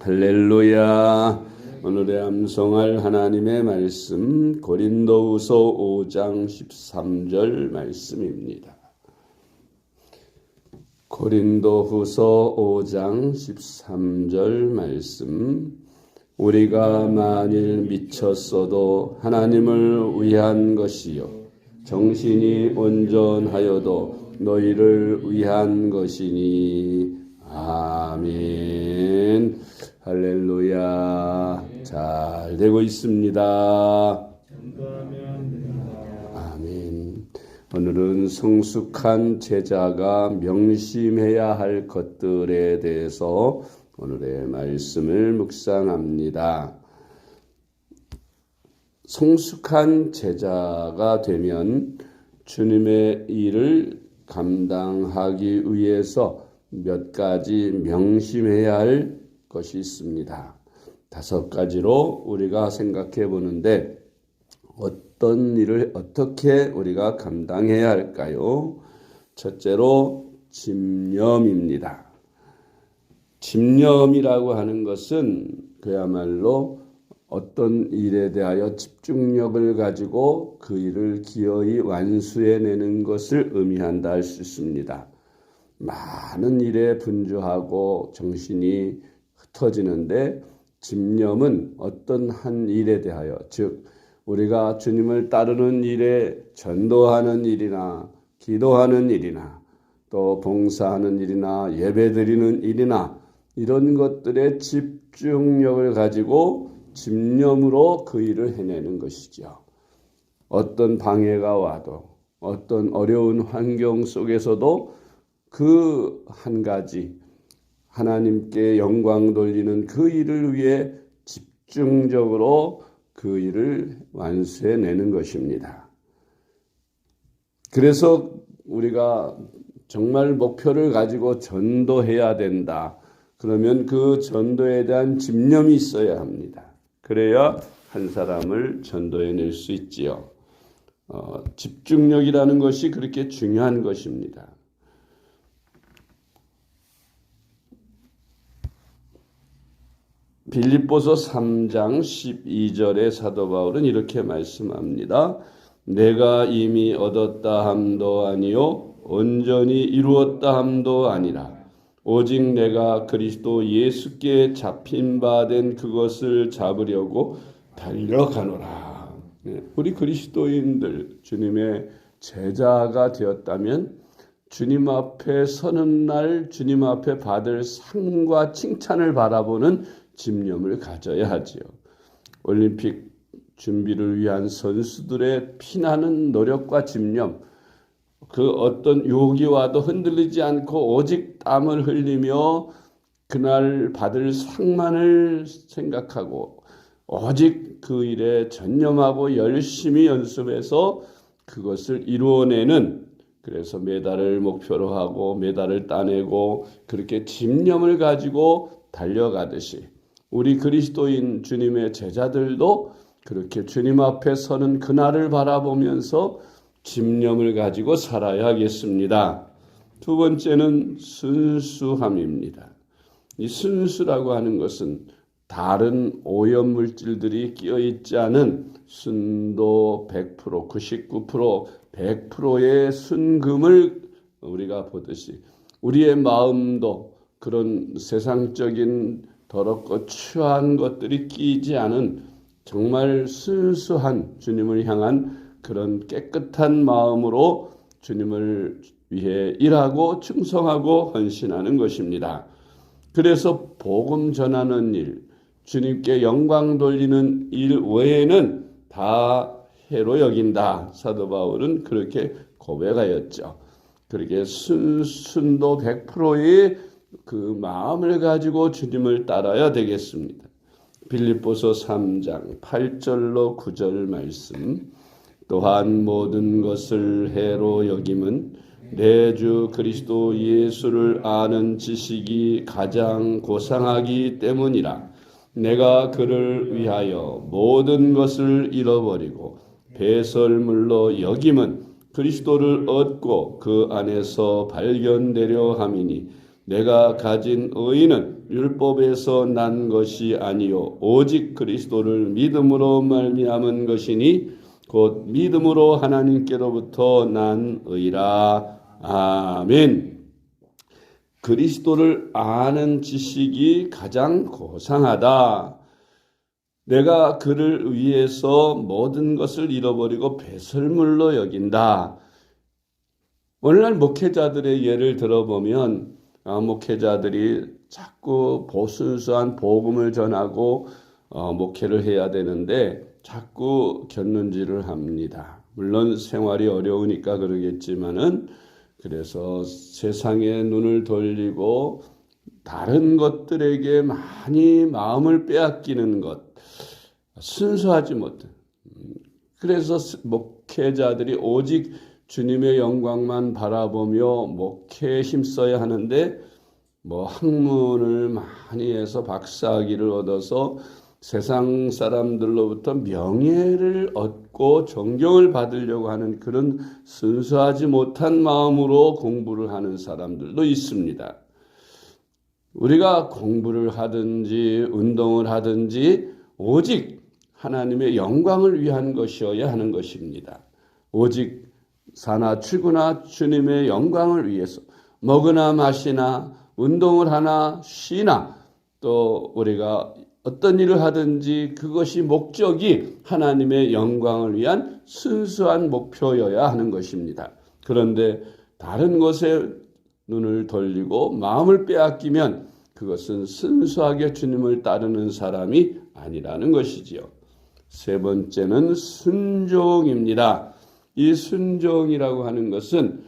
할렐루야. 오늘의 암송할 하나님의 말씀 고린도후서 5장 13절 말씀입니다. 고린도후서 5장 13절 말씀. 우리가 만일 미쳤어도 하나님을 위한 것이요 정신이 온전하여도 너희를 위한 것이니. 아멘. 할렐루야. 잘 되고 있습니다. 아멘. 오늘은 성숙한 제자가 명심해야 할 것들에 대해서 오늘의 말씀을 묵상합니다. 성숙한 제자가 되면 주님의 일을 감당하기 위해서 몇 가지 명심해야 할 것이 있습니다. 5가지로 우리가 생각해 보는데 어떤 일을 어떻게 우리가 감당해야 할까요? 첫째로 집념입니다. 집념이라고 하는 것은 그야말로 어떤 일에 대하여 집중력을 가지고 그 일을 기어이 완수해내는 것을 의미한다 할 수 있습니다. 많은 일에 분주하고 정신이 흩어지는데 집념은 어떤 한 일에 대하여, 즉 우리가 주님을 따르는 일에 전도하는 일이나 기도하는 일이나 또 봉사하는 일이나 예배드리는 일이나 이런 것들에 집중력을 가지고 집념으로 그 일을 해내는 것이죠. 어떤 방해가 와도 어떤 어려운 환경 속에서도 그 한 가지 하나님께 영광 돌리는 그 일을 위해 집중적으로 그 일을 완수해내는 것입니다. 그래서 우리가 정말 목표를 가지고 전도해야 된다. 그러면 그 전도에 대한 집념이 있어야 합니다. 그래야 한 사람을 전도해낼 수 있지요. 집중력이라는 것이 그렇게 중요한 것입니다. 빌립보서 3장 12절에 사도 바울은 이렇게 말씀합니다. 내가 이미 얻었다 함도 아니요 온전히 이루었다 함도 아니라 오직 내가 그리스도 예수께 잡힌 바 된 그것을 잡으려고 달려가노라. 우리 그리스도인들 주님의 제자가 되었다면 주님 앞에 서는 날 주님 앞에 받을 상과 칭찬을 바라보는 집념을 가져야 하지요. 올림픽 준비를 위한 선수들의 피나는 노력과 집념, 그 어떤 유혹이 와도 흔들리지 않고 오직 땀을 흘리며 그날 받을 상만을 생각하고 오직 그 일에 전념하고 열심히 연습해서 그것을 이루어내는, 그래서 메달을 목표로 하고 메달을 따내고 그렇게 집념을 가지고 달려가듯이 우리 그리스도인 주님의 제자들도 그렇게 주님 앞에 서는 그날을 바라보면서 집념을 가지고 살아야 하겠습니다. 2번째는 순수함입니다. 이 순수라고 하는 것은 다른 오염물질들이 끼어있지 않은 순도 100%, 99%, 100%의 순금을 우리가 보듯이 우리의 마음도 그런 세상적인 더럽고 추한 것들이 끼이지 않은 정말 순수한 주님을 향한 그런 깨끗한 마음으로 주님을 위해 일하고 충성하고 헌신하는 것입니다. 그래서 복음 전하는 일, 주님께 영광 돌리는 일 외에는 다 해로 여긴다. 사도 바울은 그렇게 고백하였죠. 그렇게 순도 100%의 그 마음을 가지고 주님을 따라야 되겠습니다. 빌립보서 3장 8절로 9절 말씀. 또한 모든 것을 해로 여김은 내 주 그리스도 예수를 아는 지식이 가장 고상하기 때문이라. 내가 그를 위하여 모든 것을 잃어버리고 배설물로 여김은 그리스도를 얻고 그 안에서 발견되려 함이니 내가 가진 의는 율법에서 난 것이 아니요 오직 그리스도를 믿음으로 말미암은 것이니 곧 믿음으로 하나님께로부터 난 의라. 아멘. 그리스도를 아는 지식이 가장 고상하다. 내가 그를 위해서 모든 것을 잃어버리고 배설물로 여긴다. 오늘날 목회자들의 예를 들어보면 목회자들이 자꾸 순수한 복음을 전하고 목회를 해야 되는데 자꾸 곁눈질을 합니다. 물론 생활이 어려우니까 그러겠지만은 그래서 세상에 눈을 돌리고 다른 것들에게 많이 마음을 빼앗기는 것, 순수하지 못해. 그래서 목회자들이 오직 주님의 영광만 바라보며 목회에 힘써야 하는데 학문을 많이 해서 박사학위를 얻어서 세상 사람들로부터 명예를 얻고 존경을 받으려고 하는 그런 순수하지 못한 마음으로 공부를 하는 사람들도 있습니다. 우리가 공부를 하든지 운동을 하든지 오직 하나님의 영광을 위한 것이어야 하는 것입니다. 오직 사나 치구나 주님의 영광을 위해서 먹으나 마시나 운동을 하나 쉬나 또 우리가 어떤 일을 하든지 그것이 목적이 하나님의 영광을 위한 순수한 목표여야 하는 것입니다. 그런데 다른 것에 눈을 돌리고 마음을 빼앗기면 그것은 순수하게 주님을 따르는 사람이 아니라는 것이지요. 세 번째는 순종입니다. 이 순종이라고 하는 것은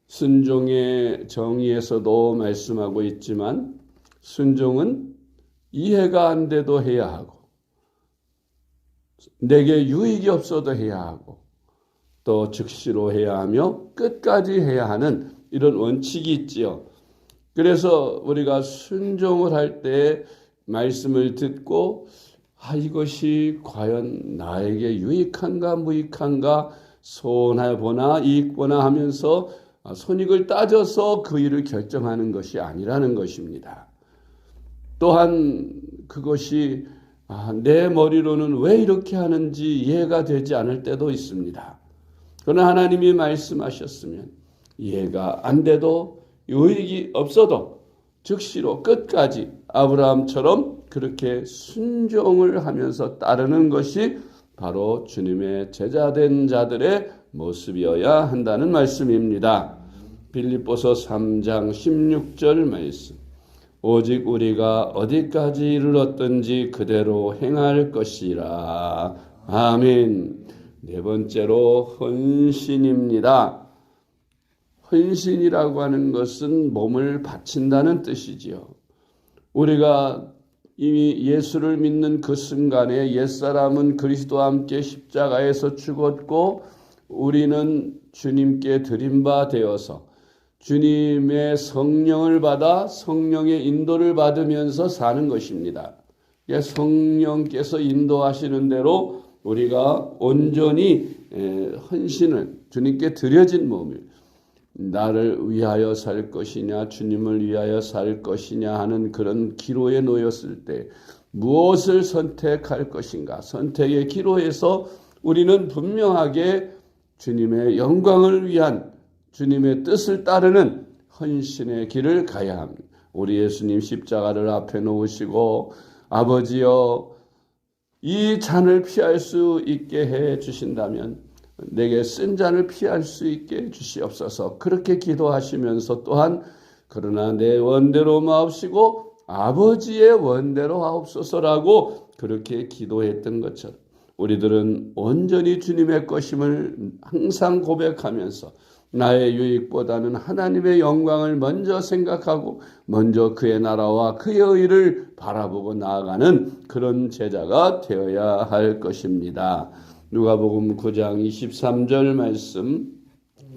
순종의 정의에서도 말씀하고 있지만 순종은 이해가 안 돼도 해야 하고 내게 유익이 없어도 해야 하고 또 즉시로 해야 하며 끝까지 해야 하는 이런 원칙이 있지요. 그래서 우리가 순종을 할 때 말씀을 듣고 이것이 과연 나에게 유익한가 무익한가 손해보나 이익보나 하면서 손익을 따져서 그 일을 결정하는 것이 아니라는 것입니다. 또한 그것이 내 머리로는 왜 이렇게 하는지 이해가 되지 않을 때도 있습니다. 그러나 하나님이 말씀하셨으면 이해가 안 돼도 유익이 없어도 즉시로 끝까지 아브라함처럼 그렇게 순종을 하면서 따르는 것이 바로 주님의 제자된 자들의 모습이어야 한다는 말씀입니다. 빌립보서 3장 16절 말씀. 오직 우리가 어디까지 이르렀든지 그대로 행할 것이라. 아멘. 네 번째로 헌신입니다. 헌신이라고 하는 것은 몸을 바친다는 뜻이지요. 우리가 이미 예수를 믿는 그 순간에 옛사람은 그리스도와 함께 십자가에서 죽었고 우리는 주님께 드린 바 되어서 주님의 성령을 받아 성령의 인도를 받으면서 사는 것입니다. 성령께서 인도하시는 대로 우리가 온전히 헌신을 주님께 드려진 몸을 나를 위하여 살 것이냐 주님을 위하여 살 것이냐 하는 그런 기로에 놓였을 때 무엇을 선택할 것인가 선택의 기로에서 우리는 분명하게 주님의 영광을 위한 주님의 뜻을 따르는 헌신의 길을 가야 합니다. 우리 예수님 십자가를 앞에 놓으시고 아버지여 이 잔을 피할 수 있게 해 주신다면 내게 쓴 잔을 피할 수 있게 해 주시옵소서. 그렇게 기도하시면서 또한 그러나 내 원대로 마옵시고 아버지의 원대로 하옵소서라고 그렇게 기도했던 것처럼 우리들은 온전히 주님의 것임을 항상 고백하면서 나의 유익보다는 하나님의 영광을 먼저 생각하고 먼저 그의 나라와 그의 의를 바라보고 나아가는 그런 제자가 되어야 할 것입니다. 누가복음 9장 23절 말씀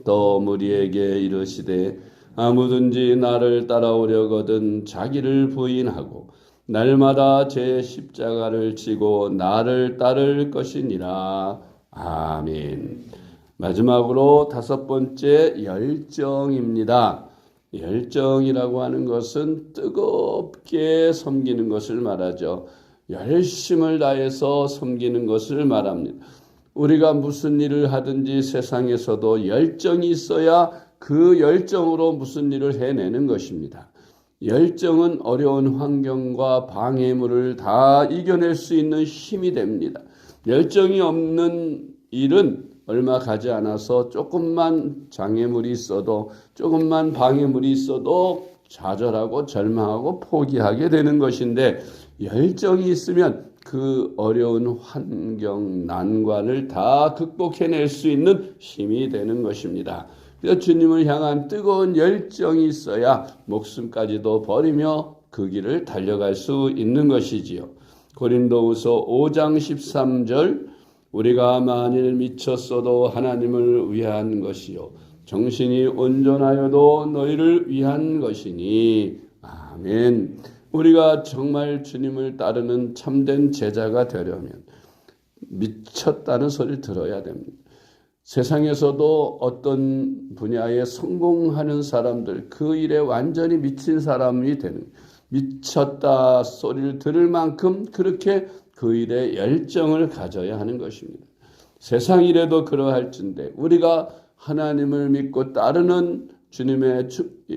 또 무리에게 이르시되 아무든지 나를 따라오려거든 자기를 부인하고 날마다 제 십자가를 지고 나를 따를 것이니라. 아멘. 마지막으로 다섯 번째 열정입니다. 열정이라고 하는 것은 뜨겁게 섬기는 것을 말하죠. 열심을 다해서 섬기는 것을 말합니다. 우리가 무슨 일을 하든지 세상에서도 열정이 있어야 그 열정으로 무슨 일을 해내는 것입니다. 열정은 어려운 환경과 방해물을 다 이겨낼 수 있는 힘이 됩니다. 열정이 없는 일은 얼마 가지 않아서 조금만 장애물이 있어도 조금만 방해물이 있어도 좌절하고 절망하고 포기하게 되는 것인데 열정이 있으면 그 어려운 환경, 난관을 다 극복해낼 수 있는 힘이 되는 것입니다. 그래서 주님을 향한 뜨거운 열정이 있어야 목숨까지도 버리며 그 길을 달려갈 수 있는 것이지요. 고린도후서 5장 13절 우리가 만일 미쳤어도 하나님을 위한 것이요 정신이 온전하여도 너희를 위한 것이니 아멘. 우리가 정말 주님을 따르는 참된 제자가 되려면 미쳤다는 소리를 들어야 됩니다. 세상에서도 어떤 분야에 성공하는 사람들, 그 일에 완전히 미친 사람이 되는, 미쳤다 소리를 들을 만큼 그렇게 그 일에 열정을 가져야 하는 것입니다. 세상 일에도 그러할진데 우리가 하나님을 믿고 따르는 주님의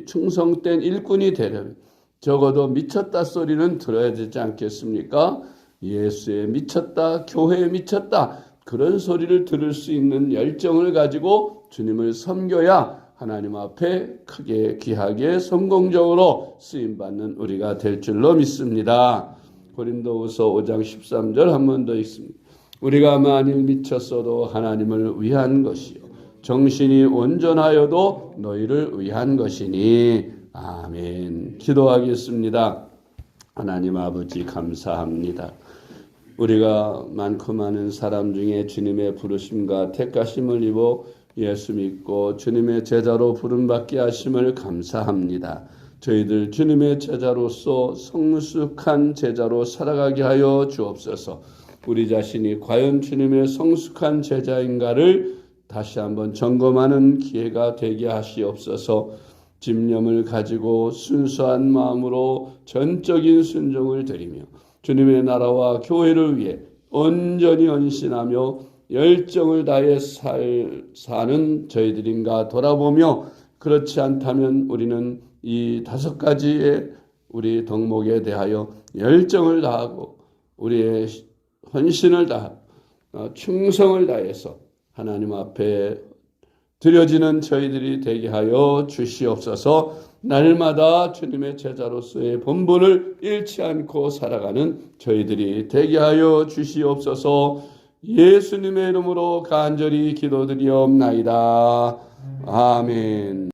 충성된 일꾼이 되려면 적어도 미쳤다 소리는 들어야 되지 않겠습니까? 예수에 미쳤다, 교회에 미쳤다, 그런 소리를 들을 수 있는 열정을 가지고 주님을 섬겨야 하나님 앞에 크게 귀하게 성공적으로 쓰임받는 우리가 될 줄로 믿습니다. 고린도후서 5장 13절 한 번 더 읽습니다. 우리가 만일 미쳤어도 하나님을 위한 것이요 정신이 온전하여도 너희를 위한 것이니 아멘. 기도하겠습니다. 하나님 아버지 감사합니다. 우리가 많고 많은 사람 중에 주님의 부르심과 택하심을 입어 예수 믿고 주님의 제자로 부름받게 하심을 감사합니다. 저희들 주님의 제자로서 성숙한 제자로 살아가게 하여 주옵소서. 우리 자신이 과연 주님의 성숙한 제자인가를 다시 한번 점검하는 기회가 되게 하시옵소서. 집념을 가지고 순수한 마음으로 전적인 순종을 드리며 주님의 나라와 교회를 위해 온전히 헌신하며 열정을 다해 사는 저희들인가 돌아보며 그렇지 않다면 우리는 이 5가지의 우리 덕목에 대하여 열정을 다하고 우리의 헌신을 다하고 충성을 다해서 하나님 앞에 드려지는 저희들이 되게 하여 주시옵소서. 날마다 주님의 제자로서의 본분을 잃지 않고 살아가는 저희들이 되게 하여 주시옵소서. 예수님의 이름으로 간절히 기도드리옵나이다. 아멘.